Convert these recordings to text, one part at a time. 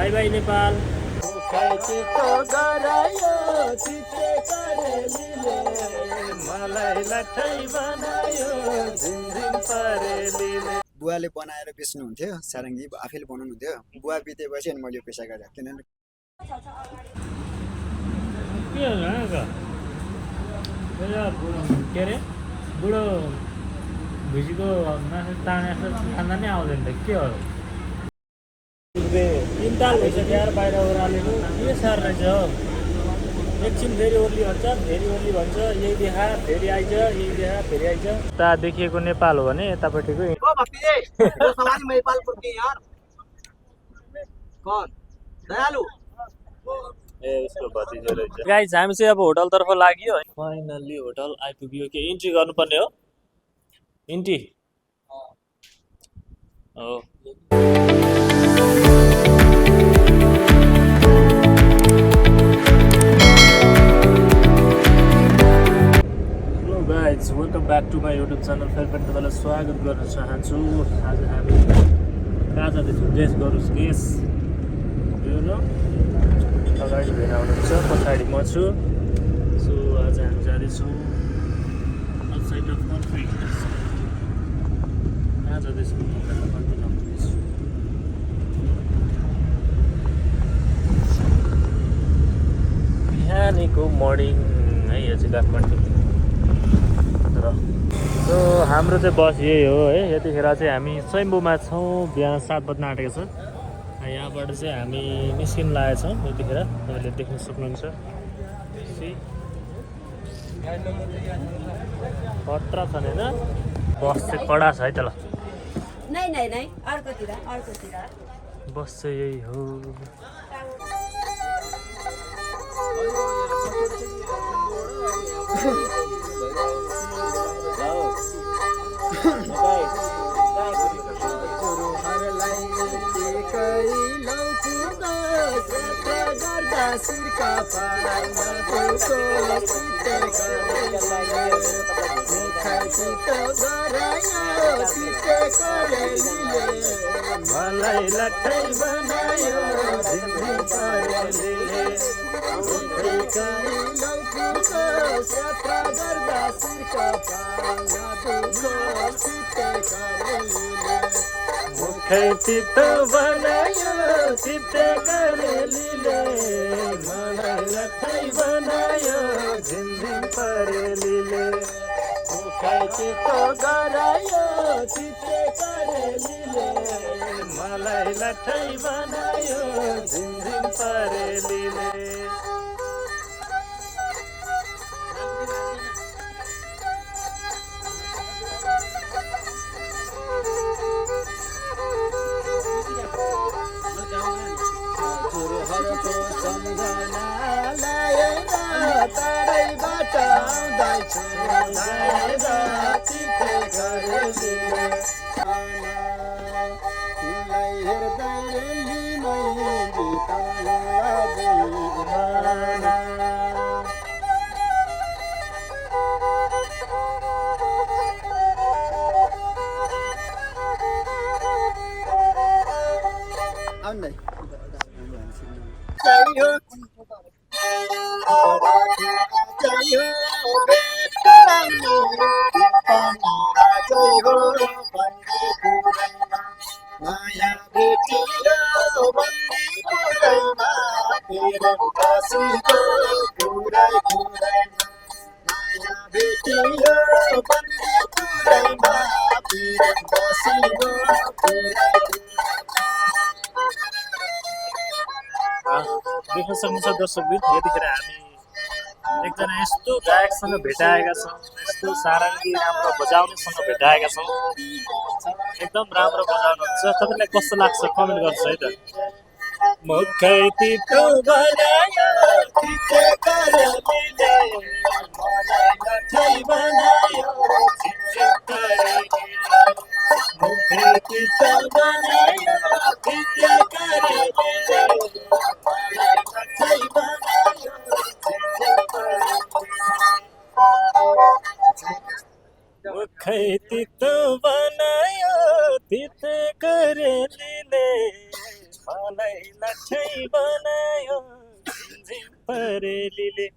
By by Nepal. बुवाले बनाएर बेच्नुहुन्थ्यो सारङ्गी, आफैले बनाउनुहुन्थ्यो। बुवा बितेपछि अनि मैले पेसा गरेँ किनभने के अरे बुढो भुजीको मासु ताने खाना नै आउँदैन त के हो? 3 ताल भइसक्यो यार बाहिर ओह्रालेको के सार रहेछ हो। एकछिन फेरि ओर्ली भन्छ, फेरि ओर्ली भन्छ, यही देखा फेरि आइज, यही देखा फेरि आइज। उता देखिएको नेपाल हो भने यतापट्टिको ए उसको भतिजो रहेछ। गाइस हामी चाहिँ अब होटलतर्फ लाग्यो। फाइनल्ली होटल आइपुग्यो। के इन्ट्री गर्नुपर्ने हो? इन्ट्री हो। Hello guys, welcome back to my YouTube channel. फेरि पनि तपाईँलाई स्वागत गर्न चाहन्छु। आज हामी कहाँ जाँदैछौँ गेस गर्नुहोस्। गेस यो अगाडि भेना हुनुहुन्छ, पछाडि म छु। सो आज हामी जाँदैछौँ आउटसाइड अफ कन्ट्री। कहाँ जाँदैछौँ बिहानीको मर्निङ है। यो चाहिँ काठमाडौँ। सो हाम्रो चाहिँ बस यही हो है। यतिखेर चाहिँ हामी स्वयम्भूमा छौँ। बिहान 7 बज्न आँटेको छ। यहाँबाट चाहिँ हामी निस्किन लागेको छौँ। यतिखेर तपाईँले देख्न सक्नुहुन्छ। खतरा छ नि होइन? बस चाहिँ कडा छ है त। ल बस चाहिँ यही हो। मलाई लट्ठै बनायो मुखै चित्तो बनायो चित्ते करेलीले। मलाई लट्ठै बनायो झिमझिम परेलीले। मुखै चित्तो गरायो चित्ते करेलीले। मलाई लट्ठै बनायो झिमझिम परेलीले। देख्न सक्नुहुन्छ दर्शकबिन, यतिखेर हामी एकजना यस्तो गायकसँग भेटाएका छौँ, यस्तो सारङ्गी राम्रो बजाउनेसँग भेटाएका छौँ। एकदम राम्रो बजाउनुहुन्छ। तपाईँलाई कस्तो लाग्छ कमेन्ट गर्छ है त। मुखै चित्तो बनायो चित्ते करेलीले। मलाई लट्ठै बनायो झिमझिम परेलीले। मुखै चित्तो बनायो चित्ते करेलीले। मलाई लट्ठै बनायो झिमझिम परेलीले। मुखै चित्तो बनायो चित्ते करेलीले। मलाई नाठै बनायो झिमझिम परेलीले।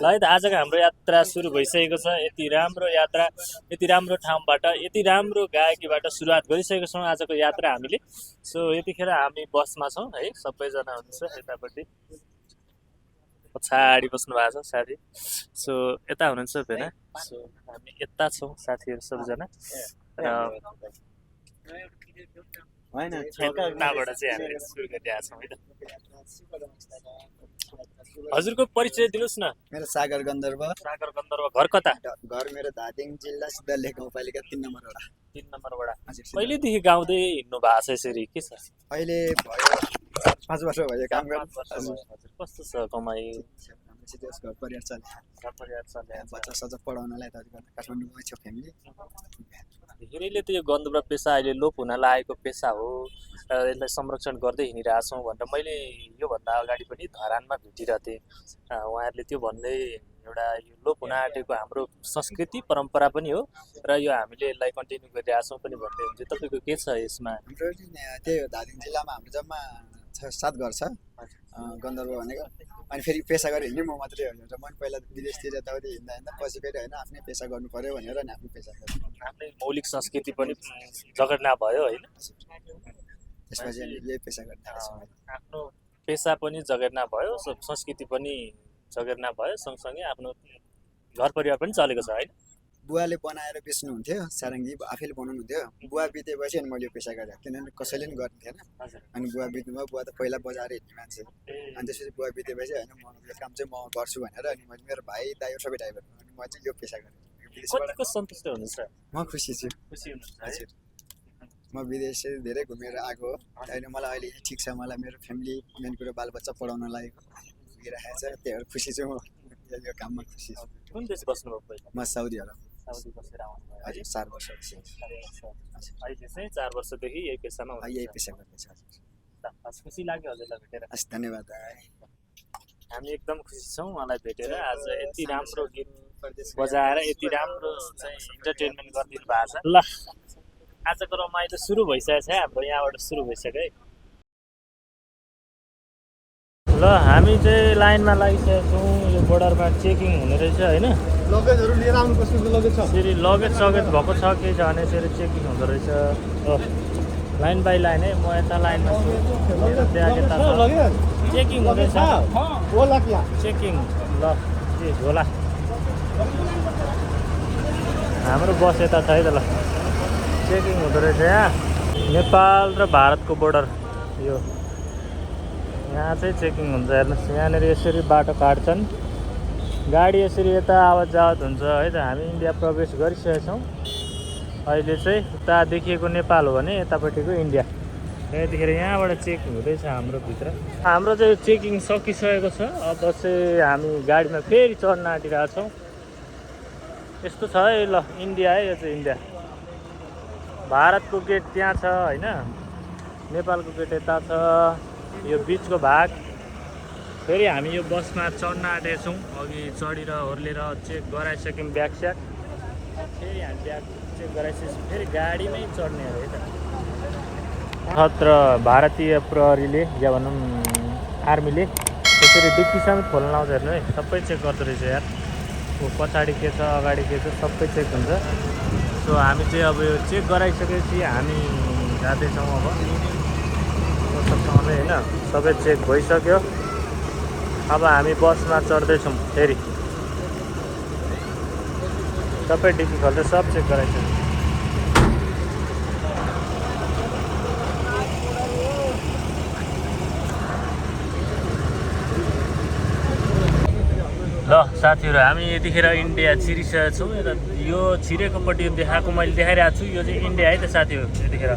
ल है त आजको हाम्रो यात्रा सुरु भइसकेको छ। यति राम्रो यात्रा, यति राम्रो ठाउँबाट, यति राम्रो गायकीबाट सुरुवात गरिसकेको छौँ आजको यात्रा हामीले। सो यतिखेर हामी बसमा छौँ है, सबैजना हुनुहुन्छ यतापट्टि पछाडि बस्नु भएको छ साथी। सो यता हुनुहुन्छ भेना। सो हामी यता छौँ साथीहरू सबैजना र यताबाट चाहिँ हामी सुरु गरिरहेको छौँ है त। हजुरको परिचय दिनुहोस् न। मेरो सागर गन्धर्व। सागर गन्धर्व, घर कता? घर मेरो धादिङ जिल्ला सिद्धलेख गाउँपालिका 3 नम्बर वडा। 3 नम्बर वडा। कहिलेदेखि गाउँदै हिँड्नु भएको छ यसरी, के छ? अहिले भयो 5 वर्ष भयो काम गर्नु। हजुर कस्तो छ कमाइ? घर परिवार चल्छ। बच्चा सच्चा पढाउनलाई त काठमाडौँमै छ फ्यामिली। धेरैले त यो गन्धर्व पेसा अहिले लोप हुन लागेको पेसा हो र यसलाई संरक्षण गर्दै हिँडिरहेको छौँ भनेर मैले योभन्दा अगाडि पनि धरानमा भेटिरहेको थिएँ। उहाँहरूले त्यो भन्दै एउटा यो लोप हुन आँटेको हाम्रो संस्कृति परम्परा पनि हो र यो हामीले यसलाई कन्टिन्यू गरिरहेको छौँ पनि भन्दै हुन्छ। तपाईँको के छ यसमा? हाम्रो त्यही हो, धादिङ जिल्लामा हाम्रो जम्मा 6-7 घर छ गन्धर्व भनेको। अनि फेरि पेसा गरेर हिँड्ने म मात्रै हो र मैले पहिला विदेशतिर यताउति हिँड्दा पछि फेरि होइन आफ्नै पेसा गर्नु पऱ्यो भनेर नि आफ्नो पेसा गर्नु। आफ्नै मौलिक संस्कृति पनि जगेर्ना भयो होइन? त्यसपछि यही पेसा गर्न थालेछु। आफ्नो पेसा पनि जगेर्ना भयो, संस्कृति पनि जगेर्ना भयो, सँगसँगै आफ्नो घर परिवार पनि चलेको छ होइन? बुवाले बनाएर बेच्नुहुन्थ्यो सारङ्गी, आफैले बनाउनुहुन्थ्यो। बुवा बितेपछि अनि मैले यो पेसा गरेँ, किनभने कसैले पनि गर्नु थिएन। अनि बुवा बित्नुभयो, बुवा त पहिला बजाएर हिँड्ने मान्छे। अनि त्यसपछि बुवा बितेपछि होइन म यो काम चाहिँ म गर्छु भनेर अनि मैले मेरो भाइ दाइ सबै ड्राइभर अनि म चाहिँ यो पेसा गरेँ। कतिको सन्तुष्ट हुनुहुन्छ? म खुसी छु। खुसी हुनुहुन्छ? हजुर, म विदेश धेरै घुमेर आएको हो। होइन मलाई अहिले ठिक छ, मलाई मेरो फ्यामिली मेन कुरो बालबच्चा पढाउनलाई पुगिरहेको छ। त्यही खुसी छु म, यो काममा खुसी छु। कुन देश बस्नुभयो पहिला? म साउदी अरब। साउदी बसेर आउनुभयो? हजुर 4 वर्ष। अहिले चाहिँ 4 वर्षदेखि यही पेसामा यही पेसा गर्दैछ। खुसी लाग्यो हजुरलाई भेटेर? हस् धन्यवाद। हामी एकदम खुसी छौँ उहाँलाई भेटेर। आज यति राम्रो गीत बजाएर यति राम्रो चाहिँ इन्टरटेनमेन्ट गरिदिनु भएको छ। ल आजको रमाइलो सुरु भइसकेको छ, हाम्रो यहाँबाट सुरु भइसक्यो है। ल हामी चाहिँ लाइनमा लागिसकेको छौँ। यो बोर्डरमा चेकिङ हुने रहेछ होइन? लगेजहरू लिएर आउनुपर्छ। लगेज छ, फेरि लगेज भएको छ कि छ भने फेरि चेकिङ हुँदो रहेछ। लाइन बाई लाइन है, म यता लाइनमा छु, चेकिङ हुँदैछ। चेकिङ ल के झोला हाम्रो बस यता छ है त। ल चेकिङ हुँदो रहेछ यहाँ। नेपाल र भारतको बोर्डर यो, यहाँ चाहिँ चेकिङ हुन्छ। हेर्नुहोस् यहाँनिर यसरी बाटो काट्छन्, गाडी यसरी यता आवत जावत हुन्छ है त। हामी इन्डिया प्रवेश गरिसकेका छौँ। अहिले चाहिँ उता देखिएको नेपाल हो भने यतापट्टिको इन्डिया। यतिखेर यहाँबाट चेकिङ हुँदैछ हाम्रो भित्र। हाम्रो चाहिँ चेकिङ सकिसकेको छ। अब चाहिँ हामी गाडीमा फेरि चढ्न आँटिरहेको छौँ। यस्तो छ है। ल इन्डिया है, यो चाहिँ इन्डिया। भारतको गेट त्यहाँ छ होइन, नेपालको गेट यता छ, यो बिचको भाग। फेरि हामी यो बसमा चढ्न आँटेका छौँ। अघि चढेर ओर्लेर चेक गराइसक्यौँ ब्याग स्याग। फेरि हामी ब्याग चेक गराइसकेपछि फेरि गाडीमै चढ्ने हो है त। खत्र भारतीय प्रहरीले या भनौँ आर्मीले त्यसरी डिक्की समेत खोल्न लाउँछ। हेर्नु है, सबै चेक गर्दो रहेछ यार। पछाडि के छ अगाडि के छ सबै चेक हुन्छ। सो हामी चाहिँ अब यो चेक गराइसकेपछि हामी जाँदैछौँ। अब सँगै होइन सबै चेक भइसक्यो। अब हामी बसमा चढ्दैछौँ। फेरि सबै डिक्की खोल्दै सब चेक गराइसक्यो। ल साथीहरू हामी यतिखेर इन्डिया छिरिसकेका छौँ। यो छिरेकोपट्टि देखाएको मैले देखाइरहेको छु, यो चाहिँ इन्डिया है त साथीहरू। यतिखेर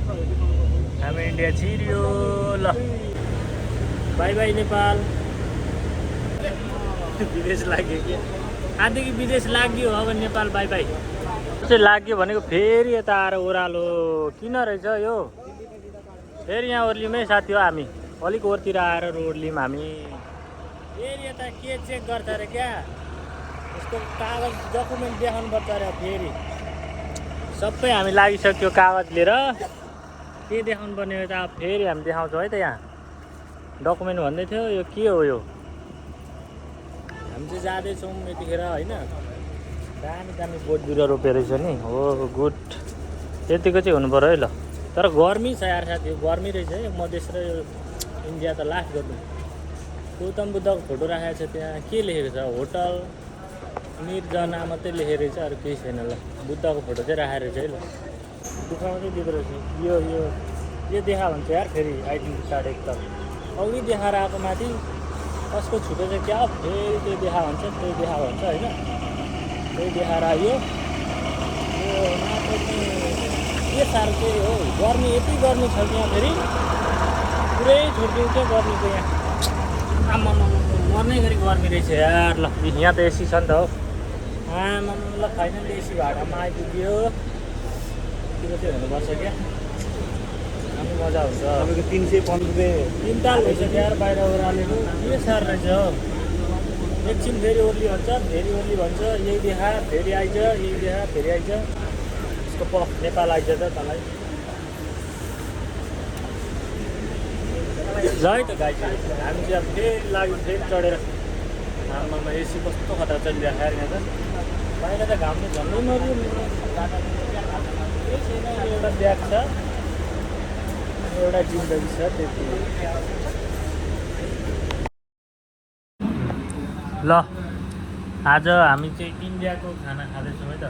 हामी इन्डिया छिर्यो। ल बाई बाई नेपाल। विदेश लाग्यो कि आजदेखि विदेश लाग्यो, अब नेपाल बाई बाई चाहिँ लाग्यो भनेको। फेरि यता आएर ओह्रालो किन रहेछ यो? फेरि यहाँ ओर्लियौँ है साथी हो। हामी अलिक ओरतिर आएर ओर्लियौँ हामी। फेरि यता के चेक गर्छ अरे क्या, यसको कागज डकुमेन्ट देखाउनु पर्छ अरे। फेरि सबै हामी लागिसक्यो कागज लिएर। के देखाउनु पर्ने हो त? फेरि हामी देखाउँछौँ है त यहाँ। डकुमेन्ट भन्दै थियो यो के हो यो हामी चाहिँ जाँदैछौँ यतिखेर होइन दामी दामी बोट बिरुवा रोपेर रहेछ नि हो गुड त्यतिको चाहिँ हुनु पऱ्यो है ल तर गर्मी छ यार साथी यो गर्मी रहेछ है मधेस र यो इन्डिया त लास्ट गर्नु गौतम बुद्धको फोटो राखेको छ त्यहाँ के लेखेको छ होटल निर्जना मात्रै लेखेको रहेछ अरू केही छैन ल बुद्धको फोटो चाहिँ राखेको रहेछ है ल दुःख मात्रै दिँदो रहेछ यो देखा भन्छ यार फेरि आइडेन्टिटी कार्ड एकदम अघि देखाएर आएको माथि कसको छुटो चाहिँ क्या फेरि त्यो देखा भन्छ त्यही देखा भन्छ होइन त्यही देखाएर आयो यो मात्र के साह्रो चाहिँ हो गर्मी यति गर्मी छ त्यहाँ फेरि पुरै छुट्टिन्छ क्या गर्मीको यहाँ आमा मर्नै गरी गर्मी रहेछ यार ल यहाँ त एसी छ नि त हो आमा ल फाइनली एसी भाडामा आइपुग्यो त्यो चाहिँ हुनुपर्छ क्या अनि मजा हुन्छ तपाईँको 315 तिन ताल भइसक्यो यार बाहिर ओह्रालेको के साह्रो रहेछ हो एकछिन फेरि ओर्ली भन्छ फेरि ओर्ली भन्छ यही देखा फेरि आइज यही देखा फेरि आइज यसको नेपाल आइज त तँलाई ल है त गाई हामी चाहिँ अब फेरि लाग्यो फेरि चढेर आमामा एसी कस्तो खतरा चलिरहेको यार यहाँ त बाहिर त घामले झन्डै मऱ्यो केही छैन एउटा ब्याग छ एउटा जिन्दगी छ त्यति ल आज हामी चाहिँ इन्डियाको खाना खाँदैछौँ है त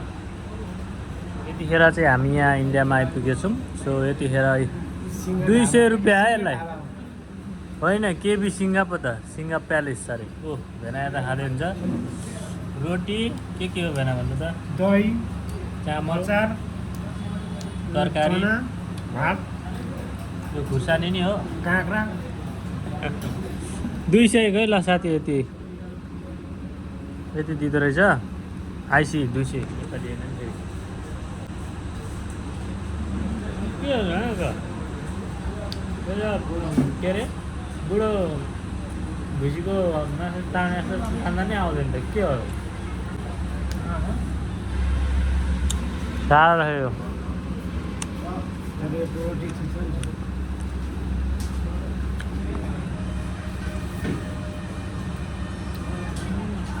यतिखेर चाहिँ हामी यहाँ इन्डियामा आइपुगेछौँ सो यतिखेर 200 रुपियाँ है यसलाई होइन केबी सिङ्गा पो त सिङ्गा प्यालेस अरे ओ भेना त खाँदै हुन्छ रोटी के हो भेना भन्नु त दही चामल अचार तरकारी भात यो खुर्सानी नि हो काँक्रा 200 गयो ल साथी यति दिँदो रहेछ आइसी 200 यता दिएन नि फेरि के हो के अरे बुढो भुजीको मासु ताने जस्तो खाना नै आउँदैन त के हो साह्रो रह्यो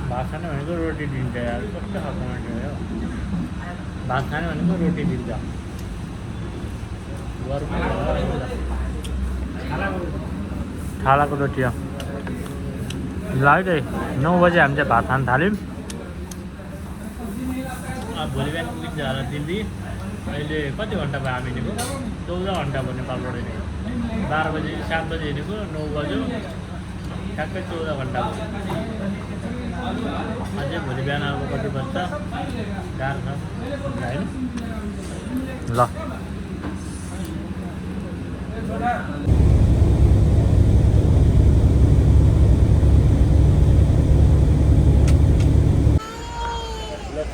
भात खाने भनेको रोटी दिन्छ यार कस्तो खालको मान्छे हो भात खाने भनेको रोटी दिन्छ छालाको रोटी हो ल है 9 बजे हामी चाहिँ भात खान थाल्यौँ अब भोलि बिहान पुगिन्छ होला दिल्ली अहिले कति घन्टा भयो हामी हिँडेको 14 घन्टा भयो नेपालबाट हिँडेको 12 बजे 7 बजे हिँडेको 9 बज्यो ठ्याक्कै 14 घन्टा भयो अझै भोलि बिहान अब कति बज्छ गाह्रो छ होइन ल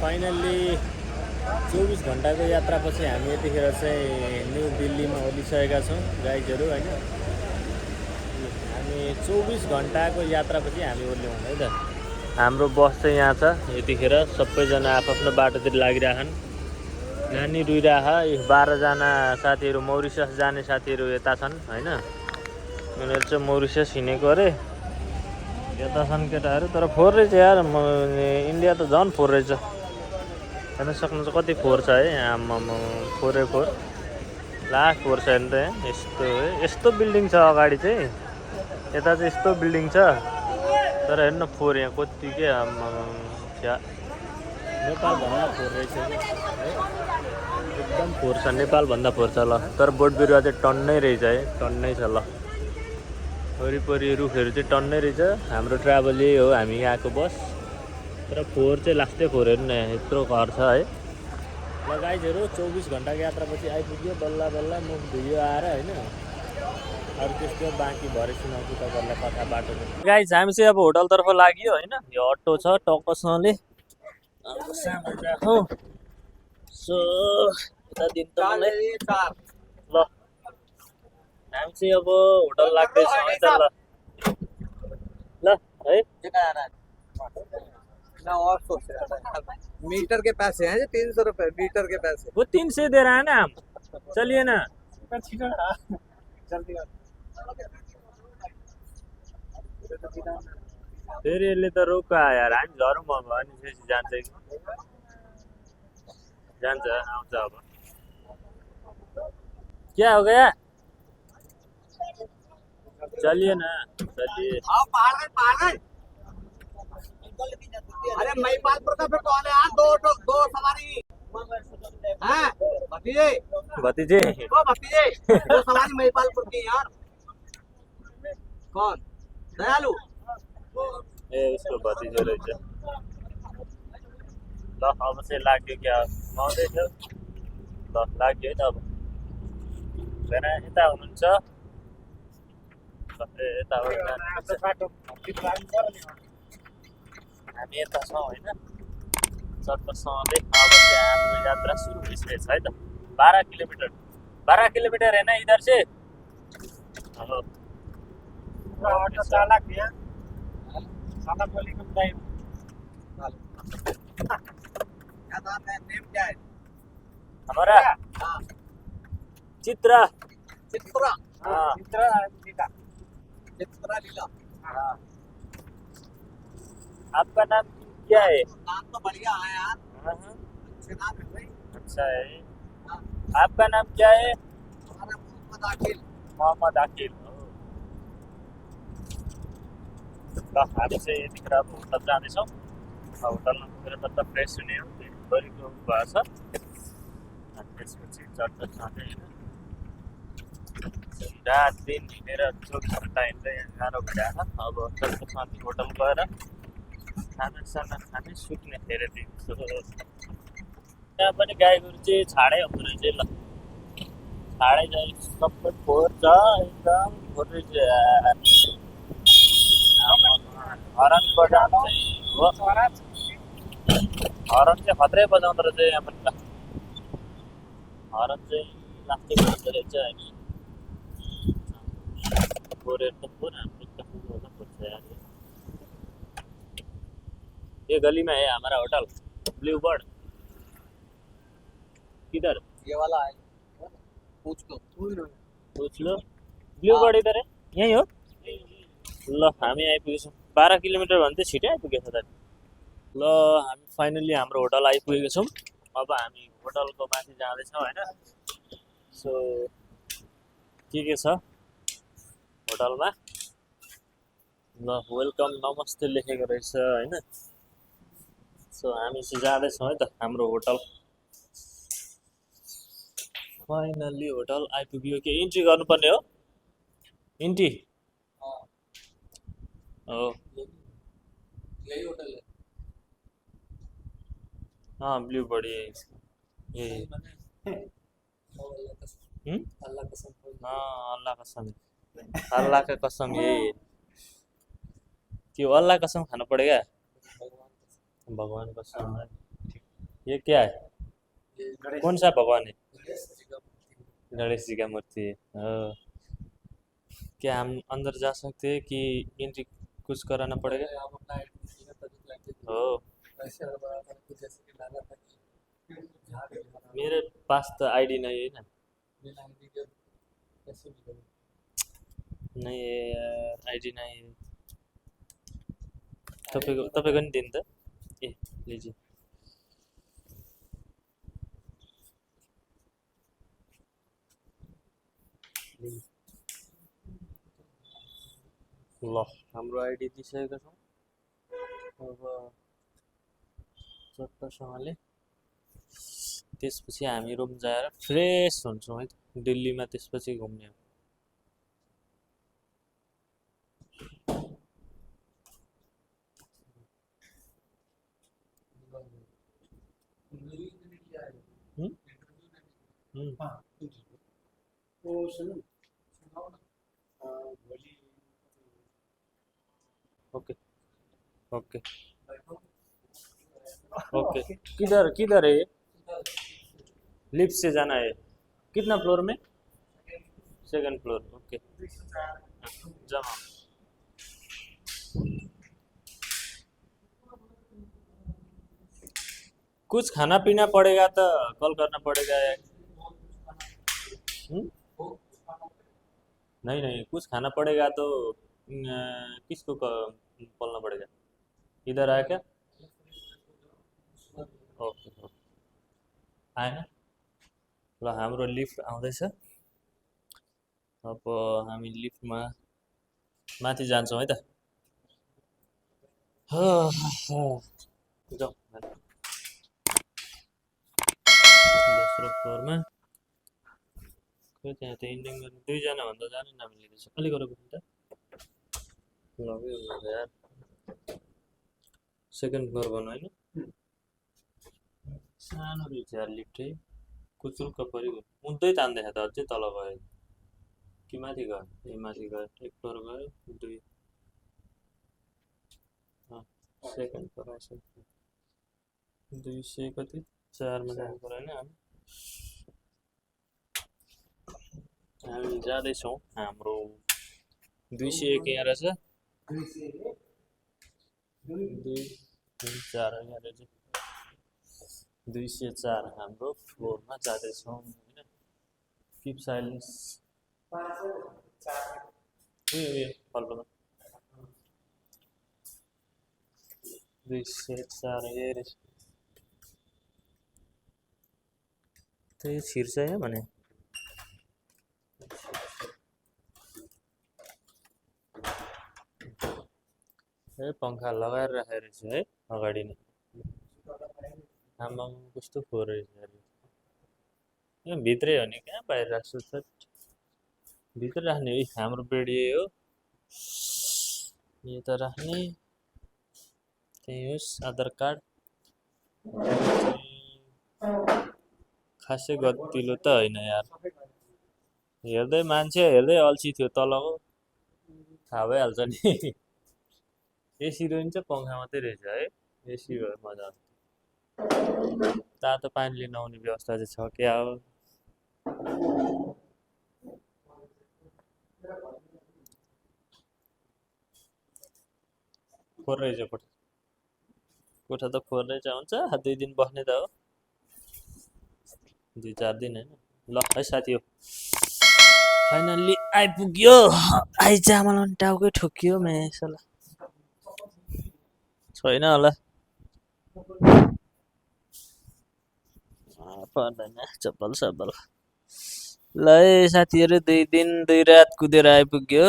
फाइनल्ली 24 घन्टाको यात्रापछि हामी यतिखेर चाहिँ न्यू दिल्लीमा ओर्लिसकेका छौँ गाइजहरू होइन हामी 24 घन्टाको यात्रापछि हामी ओर्ल्यौँ है त हाम्रो बस चाहिँ यहाँ छ यतिखेर सबैजना आफ्नो बाटोतिर लागिरहेछन् नानी रुइरह 12 जना साथीहरू मौरिसियस जाने साथीहरू यता छन् होइन उनीहरू चाहिँ मौरिसियस हिँडेको अरे यता छन् केटाहरू तर फोहोर रहेछ यार इन्डिया त झन् फोहोर रहेछ हेर्न सक्नुहुन्छ कति फोहोर छ है आम्मामा फोहोरै फोहोर लास्ट फोहोर छ हेर्नु त यस्तो बिल्डिङ छ अगाडि चाहिँ यता चाहिँ यस्तो बिल्डिङ छ तर हेर्नु फोहोर यहाँ कति के आम्मामा नेपालभन्दा फोहोर रहेछ एकदम फोहोर छ नेपालभन्दा फोहोर छ ल तर बोट बिरुवा चाहिँ टन्नै रहेछ है टन्नै छ ल वरिपरि रुखहरू चाहिँ टन्नै रहेछ हाम्रो ट्राभल यही हो हामी आएको बस तर फोहोर चाहिँ लास्टै फोहोर हेर्नु न यत्रो घर छ है ल गाइजहरू 24 घन्टाको यात्रापछि आइपुग्यो बल्ल बल्ल मुख धुयो आएर होइन अरू त्यस्तो बाँकी भरे सुनाउँछु तपाईँहरूलाई कथा बाटो गाइज हामी चाहिँ अब होटलतर्फ लाग्यो होइन यो अटो छ टक्कसँगले सामान राखौँ सो यता दिन त मलाई ल हामी चाहिँ अब होटल लाग्दैछौँ है त ल है ना और सोच रहा था मीटर के पैसे हैं 300 रुपए मीटर के पैसे वो 300 दे रहा है ना हम चलिए ना जल्दी फेरि यसले त रोक्का यार, हामी झरौँ अब अनि फेरि जान्छ कि जान्छ, आउँछ अब। क्या हो गया? चलिए ना, चलिए। अरे महिपालपुर का फिर कौन है यार? दो सवारी हैं भतीजे, भतिजे ओ भतीजे, दो सवारी महिपालपुर की यार। कौन? दयालु। ए उसको भतिजो रहेछ। ल अब चाहिँ लाग्यो क्या, आउँदै थियो। ल लाग्यो है त अब। हेर यता हुनुहुन्छ, यता हो, हामी यता छौँ होइन। चट्टसँगले अब चाहिँ हाम्रो यात्रा सुरु भइसकेको छ है त। 12 किलोमिटर, 12 किलोमिटर है ना इधर से। ऑटो चालक है। सलाम वालेकुम टाइम। क्या नाम है? नेम क्या है? हमारा हाँ, चित्रा। चित्रा। हाँ। चित्रा लीला। चित्रा लीला। हाँ। आपका नाम क्या है? नाम तो बढ़िया है यार। हाँ, अच्छे नाम है भाई। अच्छा है। हाँ। आपका नाम क्या है? हमारा मोहम्मद आकिल। मोहम्मद आकिल। ल हामी चाहिँ यतिखेर अब होटल जाँदैछौँ। होटलमा पुगेर त फ्रेस हुने हो, गरेको भएको छ। अनि त्यसपछि चट्टसँगले रात दिन हिँडेर 24 घन्टा हिँड्दै गाह्रो भइरहेको छ। अब चट्टसँगले होटल गएर खानासाना खाने, सुत्ने फेरि दिन्छु। त्यहाँ पनि गाई गोरु चाहिँ छाडै हुँदो रहेछ ल, छाडै चाहिँ सबै फोहोर छ, एकदम फोहोर रहेछ यार। हरन बजाउनु चाहिँ हो, हरन चाहिँ खत्रै बजाउँदो रहेछ यहाँ पनि ल। हरन चाहिँ लास्टै बजाउँदो रहेछ हामी। फोहोरहरू त फोहोर, हाम्रो त फोहोर पर्छ यार। ये गली में है हमारा होटल ब्लू बर्ड। किधर? ये वाला है। पूछ लो। पूछ लो। ब्लू बर्ड इधर है, यही हो। ल हामी आइपुगेछौँ। 12 किलोमिटर भन्दै छिटै आइपुगेछ त। ल हामी फाइनली हाम्रो होटल आइपुगेको छौँ। अब हामी होटलको माथि जाँदैछौँ होइन। सो के छ होटलमा? ल वेलकम नमस्ते लेखेको रहेछ होइन। सो हामी चाहिँ जाँदैछौँ है त हाम्रो होटल। फाइनल्ली होटल आइपुग्यो। के इन्ट्री गर्नुपर्ने हो? इन्ट्री हो। यही होटल है। हाँ ब्लू बर्ड ये। अल्लाह कसम। हाँ अल्लाह कसम, अल्लाह का कसम ये। क्यों अल्लाह कसम खाना पड़ेगा? भगवान कसम है। ये क्या है? कौन सा भगवान है? गणेश जी का मूर्ति है। क्या हम अंदर जा सकते हैं कि एंट्री कुछ कराना पड़ेगा? हो मेरे पास तो आईडी नहीं है ना। नहीं है यार, आईडी नहीं है। तपाईँको नि दिनु त। ए लीजिए। ल हाम्रो आइडी दिइसकेका छौँ। अब चट्टसँगले त्यसपछि हामी रुम जाएर फ्रेस हुन्छौँ है। दिल्लीमा त्यसपछि घुम्ने हो। Okay okay okay. किधर किधर है? लिफ्ट से जाना है। कितना फ्लोर में? Second floor. ओके जमा। कुछ खाना पीना पड़ेगा तो कॉल करना पड़ेगा। नहीं नहीं कुछ खाना पड़ेगा तो किसको बोलना पड़ेगा? इधर आया क्या? ओके ओके आएन ल हाम्रो लिफ्ट आउँदैछ। अब हामी लिफ्टमा माथि जान्छौँ है त। जाउँ माथि। दोस्रो फ्लोरमा खोइ त्यहाँ त इन्डिङ गर्ने दुईजना भन्दा जाने नाम लिँदैछ। अलिक गएर बस्नु त लग्यो यार। सेकेन्ड फ्लोर गर्नु होइन? सानो रहेछ यार लिफ्टै कुचुर्क परिगयो। उन्तै तान्दैछ त अझै तल गयो कि माथि गयो? ए माथि गयो। एक फ्लोर गयो दुई सेकेन्ड फ्लोर आइसक्यो। 200 कति 4मा जानु पर्यो होइन हामी जाँदैछौँ। हाम्रो 201 यहाँ रहेछ। 204 यहाँ रहेछ। 204 हाम्रो फ्लोरमा जाँदैछौँ होइन। Keep silence. उयो फलफल 204 यही रहेछ। त्यही छिर्छ यहाँ भने पंखा लगाएर राखेको रहेछ है अगाडि नै। आमाम कस्तो फोहोर रहेछ यो भित्रै हो नि कहाँ बाहिर राख्छु त भित्र राख्ने है। हाम्रो बेड यही हो यो त राख्ने त्यही होस्। आधार कार्ड खासै गतिलो त होइन यार। हेर्दै मान्छे हेर्दै अल्छी थियो तलको थाहा भइहाल्छ नि। एसी रहन्छ पंखा मात्रै रहेछ है। एसी भयो मजा आउँछ। तातो पानी लिन आउने व्यवस्था चाहिँ छ क्या हो। फोहोर रहेछ कोठा। कोठा त फोहोर रहेछ हुन्छ 2 दिन बस्ने त हो 2-4 दिन होइन। ल है साथी हो फाइनल्ली आइपुग्यो। आइ चामल अनि टाउकै ठोकियो मेसला छैन होला पर्दैन चप्पल सब्बल। ल है साथीहरू 2 दिन 2 रात कुदेर आइपुग्यो।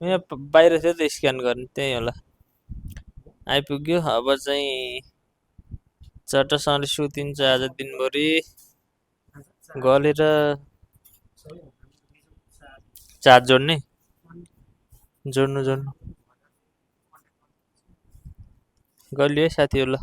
यहाँ बाहिर थियो त स्क्यान गर्ने त्यही होला आइपुग्यो। अब चाहिँ चट्टसँगले सुतिन्छ आज दिनभरि गलेर चार्ज जोड्ने जोड्नु गलियो है साथीहरू। ल